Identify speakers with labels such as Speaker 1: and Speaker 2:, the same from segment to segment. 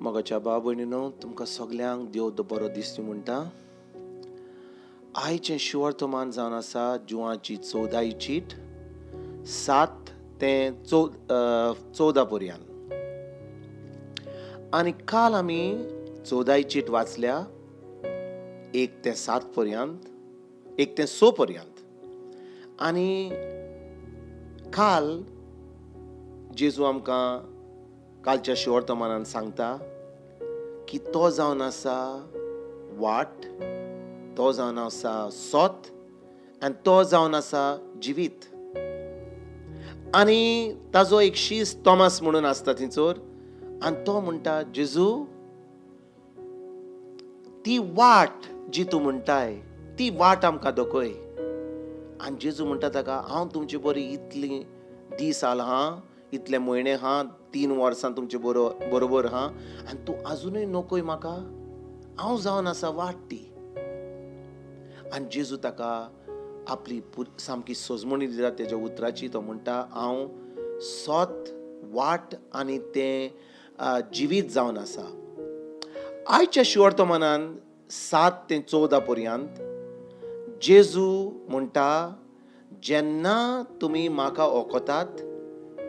Speaker 1: मोगाच्या भाव भयणीनो, तुमकां सगल्यांक देव बरो दीस दिवं म्हणटा. आयचें शिवर्तमान जावन आसा जुवाची 14ही चीट 7 ते 14 पर्यंत. आनी काल आमी 14ही चीट वाचल्या 1 ते 7 पर्यंत, 1 ते 6 पर्यंत. आनी काल जेजू आमकां कालच्या शिवर्तमानान सांगता की तो जावन आसा वाट, तो जावन आसा सोत आनी तो जावन आसा जिवीत. आनी ताजो एक शीस तोमास म्हणून आसता थंयसर, आनी तो म्हणटा जेजू ती वाट जी तूं म्हणटाय ती वाट आमकां दाखय. आनी जेजू म्हणटा ताका, हांव तुमचे बरी इतली दीस आहा, इतले म्हयने हा, 3 वर्सां तुमचे बरोबर हा, आनी तूं अजुनूय नकोय म्हाका. हांव जावन आसा वाट ती. आनी जेजू ताका आपली सामकी सोजमणी दिता तेज्या उतराची. तो म्हणटा, हांव सोत, वाट आनी तें जिवीत जावन आसा. आयच्या शिवर्तमानान 7 ते 14 पर्यंत जेजू म्हणटा, जेन्ना तुमी म्हाका वळखतात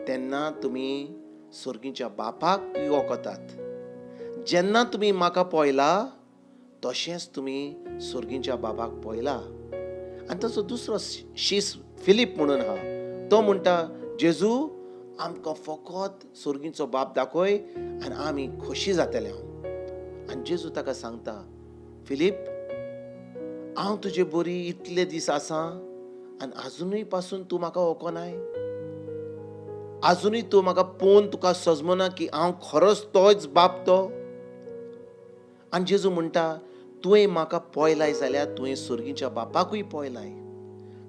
Speaker 1: तेन्ना तुमी सुर्गीच्या बापाक वळखतात. जेन्ना तुमी म्हाका पळयला तशेंच तुमी सुर्गीच्या बापाक पळयला. आनी ताचो दुसरो शीस फिलीप म्हणून आहा. तो म्हणटा, जेजू आमकां फकत सुर्गीचो बाप दाखय आनी आमी खोशी जातले हांव. आनी जेजू ताका सांगता, फिलीप, हांव तुजे बरी इतले दीस आसा आनी अजुनूय पासून तूं म्हाका वळखनाय. अजुनूय तूं म्हाका पळोवन तुका सजमना की हांव खरोच तोच बाप तो. आनी जेजू म्हणटा, तुवें म्हाका पळयलाय जाल्यार तुवें सुर्गीच्या बापाकूय पळयलाय.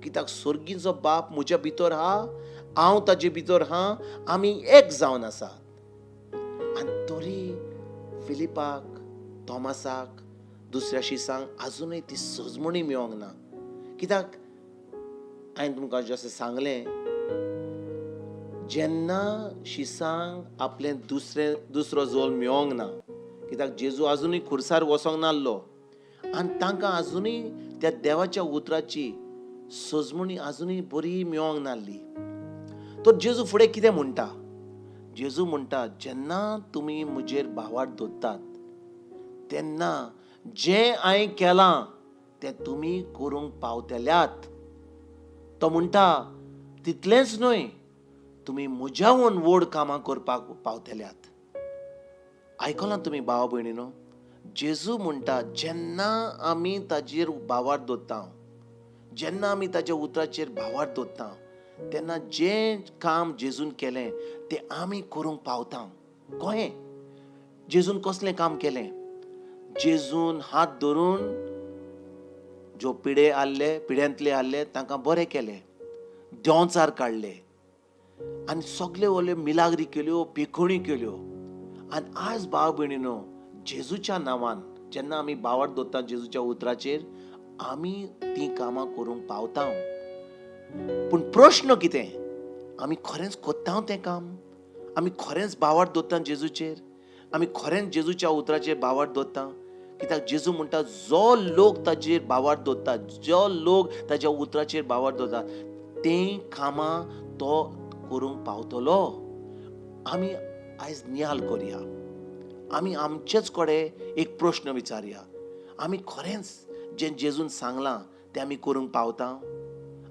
Speaker 1: कित्याक सुर्गीचो बाप म्हज्या भितर हा, हांव ताजे भितर हा, आमी एक जावन आसात. आनी तरी फिलिपाक, तोमासाक, दुसऱ्या शिसांक अजुनूय ती सजमणी मेळोंक ना. कित्याक हांवें तुमकां जशें सांगलें, जेन्ना शिसांक आपलें दुसरो जोल मेळोंक ना, कित्याक जेजू अजुनूय खुर्सार वचोंक नासलो आनी तांकां अजुनूय त्या देवाच्या उतराची सजमणी अजुनूय बरी मेळोंक नासली. तो जेजू फुडें कितें म्हणटा? जेजू म्हणटा, जेन्ना तुमी म्हजेर भावार्थ दवरतात तेन्ना जें हांवें केलां तें तुमी करूंक पावतल्यात. तो म्हणटा, तितलेंच न्हय, तुमी म्हज्याहून व्हड कामां करपाक पावतल्यात. आयकलां तुमी भावा भयणीनो? जेजू म्हणटा, जेन्ना आमी ताजेर भावार्थ दवरता, जेन्ना आमी ताच्या उतराचेर भावार्थ दवरता, तेन्ना जें काम जेजून केलें तें आमी करूंक पावता. कळ्ळें? जेजून कसलें काम केलें? जेजून हात धरून ज्यो पिड्यांतले आसले तांकां बरें केलें, देंवचार काडले आनी सगळे व्हडल्यो मिलाग्री केल्यो, पेखणी केल्यो. आनी आज भाव भयणीनो, जेजूच्या नांवान जेन्ना आमी भावार्थ दवरता जेजूच्या उतराचेर, आमी ती कामां करूंक पावता. पूण प्रश्न कितें? आमी खरेंच कोत्ता तें काम? आमी खरेंच भावार्थ दवरता जेजूचेर? आमी खरेंच जेजूच्या उतराचेर भावार्थ दवरता? कित्याक जेजू म्हणटा, जो लोक ताजेर भावार्थ दवरता, जो लोक ताच्या उतराचेर भावार्थ दवरता, तें कामां तो करूंक पावतलो. आमी आयज नियाल करया. आमी आमचेच कडेन एक प्रश्न विचारया. आमी खरेंच जें जेजून सांगलां तें आमी करूंक पावता?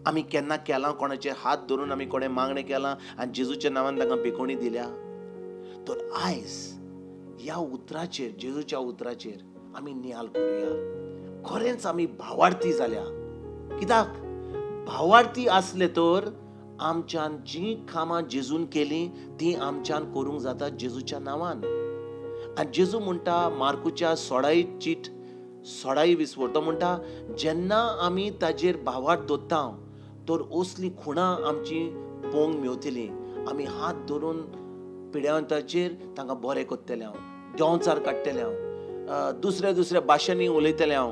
Speaker 1: आमी केन्ना केलां कोणाचेर हात धरून आमी कोणें मागणें केलां आनी जेजूच्या नांवान तांकां पेखणी दिल्या? तर आयज ह्या उतराचेर, जेजूच्या उतराचेर आमी नियाल करुया. खरेंच आमी भावार्थी जाल्या. कित्याक भावार्थी आसले तर आमच्यान जीं कामां जेजून केलीं तीं आमच्यान करूंक जाता जेजूच्या नांवान. आनी जेजू म्हणटा मार्कूच्या 16ही चीट 16:20 तो म्हणटा, जेन्ना आमी ताजेर भावार्थ दवरता तर असलीं खुणां आमची पळोवंक मेवतलीं. आमी हात धरून पिड्यांताचेर तांकां बरें करतलें हांव, देंवचार काडटलें हांव, दुसऱ्या भाशेंनी उलयतलें हांव.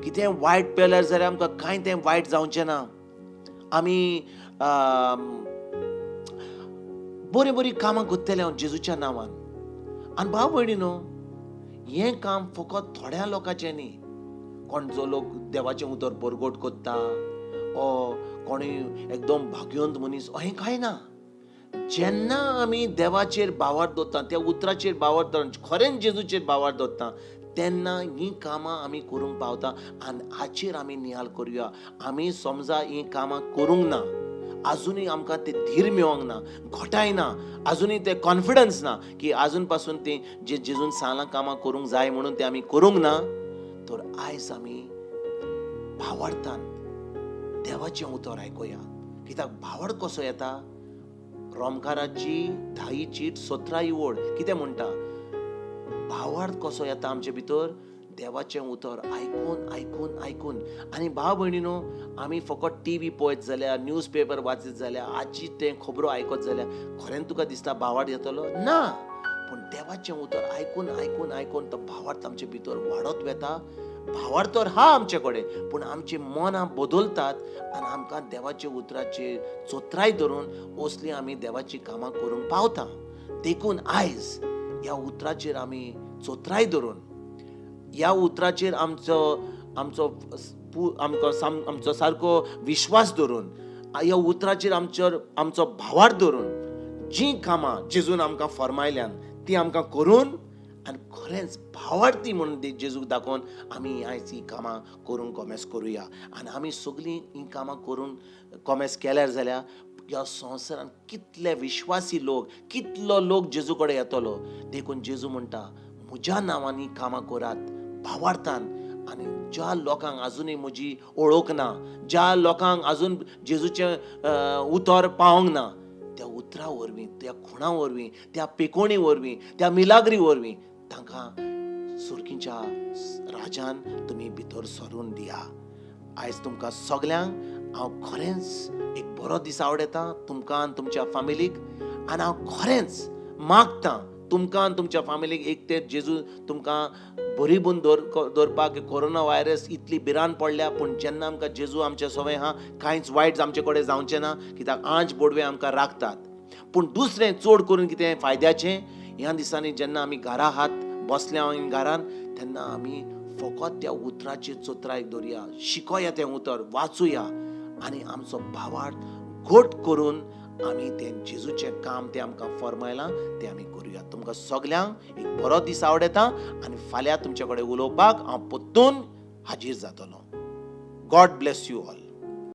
Speaker 1: कितें वायट पेल्यार जाल्यार आमकां कांय तें वायट जावचें ना. आमी बरीं कामां करतले हांव जेजूच्या नांवान. आनी भाव भयणीनो, हें काम फकत थोड्या लोकांचें न्ही. कोण जो लोक देवाचें उतर बरगोट कोत्ता, ओ कोणी एकदम भाग्यवंत मनीस, हें कांय ना. जेन्ना आमी देवाचेर बावर दवरता, त्या उतराचेर बावर दवरून खरेंच जेजूचेर बावर दवरता, तेन्ना ही कामां आमी करूंक पावता. आनी हाचेर आमी नियाळ करुया. आमी समजा ही कामां करूंक ना, अजूनही आमकां ते धीर मेळोंक ना, घोटाय ना, अजूनही ते कॉन्फिडन्स ना की अजून पासून ते जे जेजून सांगलां कामां करूंक जाय म्हणून ते आमी करूंक ना, तर आयज आमी भावार्थान देवाचें उतर आयकुया. कित्याक भावार्थ कसो येता? रोमकाराची 10:17 ओळ कितें म्हणटा? भावार्थ कसो येता आमचे भितर? देवाचें उतर आयकून आयकून आयकून. आनी भाव भयणीनो, आमी फकत टीव्ही पळयत जाल्यार, न्यूज पेपर वाचीत जाल्यार, आजची ते खबरो आयकत जाल्यार खरेंच तुका दिसता भावार्थ येतलो? ना. पूण देवाचें उतर आयकून आयकून आयकून तो भावार्थ आमचे भितर वाडत वेता. भावार्थ तर हा आमचे कडेन, पूण आमची मनां बदलतात आनी आमकां देवाच्या उतराचेर चोत्राय धरून असली आमी देवाची कामां करूंक पावता. देखून आयज ह्या उतराचेर आमी चोत्राय धरून, ह्या उतराचेर आमचो सारको विश्वास धरून, ह्या उतराचेर आमचो भावार्थ धरून जी कामां जेजून आमकां फरमायल्यान ती आमकां करून आनी खरेंच भावार्थी म्हणून जेजूक दाखोवन आमी आयज ही कामां करूंक कोमेस करुया. आनी आमी सगळीं ही कामां करून कोमेस केल्यार जाल्यार ह्या संवसारान कितले विश्वासी लोक, कितलो लोक जेजू कडेन येतलो. देखून जेजू म्हणटा, म्हज्या नांवान ही कामां करात भावार्थान. आनी ज्या लोकांक अजूनही म्हजी ओळख ना, ज्या लोकांक अजून जेजूचें उतर पावोंक ना, त्या उतरा वरवीं, त्या खुणा वरवीं, त्या पेकोणी वरवीं, त्या मिलाग्री वरवीं तांकां सुरकीच्या राजान तुमी भितर सरून दिया. आयज तुमकां सगल्यांक हांव खरेंच एक बरो दीस आवडयता, तुमकां आनी तुमच्या फॅमिलीक. आनी हांव खरेंच मागतां तुमकां आनी तुमच्या फॅमिलीक एक ते जेजू तुमकां बरी बून दवरपाक. कोरोना व्हायरस इतली भिरान पडल्या, पूण जेन्ना आमकां जेजू आमचे सवय हा, कांयच वायट आमचे कडेन जावचें ना. कित्याक आंच बोडवे आमकां राखतात. पूण दुसरें चड करून कितें फायद्याचें? ह्या दिसांनी जेन्ना आमी घरा आहात, बसल्या घरान, तेन्ना आमी फकत त्या उतराचेर चोत्रायक दवरया, शिकोया तें उतर, वाचुया आनी आमचो भावार्थ घोट करून आमी तें जेजूचें काम तें आमकां फरमायलां तें आमी करुया. तुमकां सगल्यांक एक बरो दीस आवडयता आनी फाल्यां तुमचे कडेन उलोवपाक हांव परतून हाजीर जातलों. God bless you all.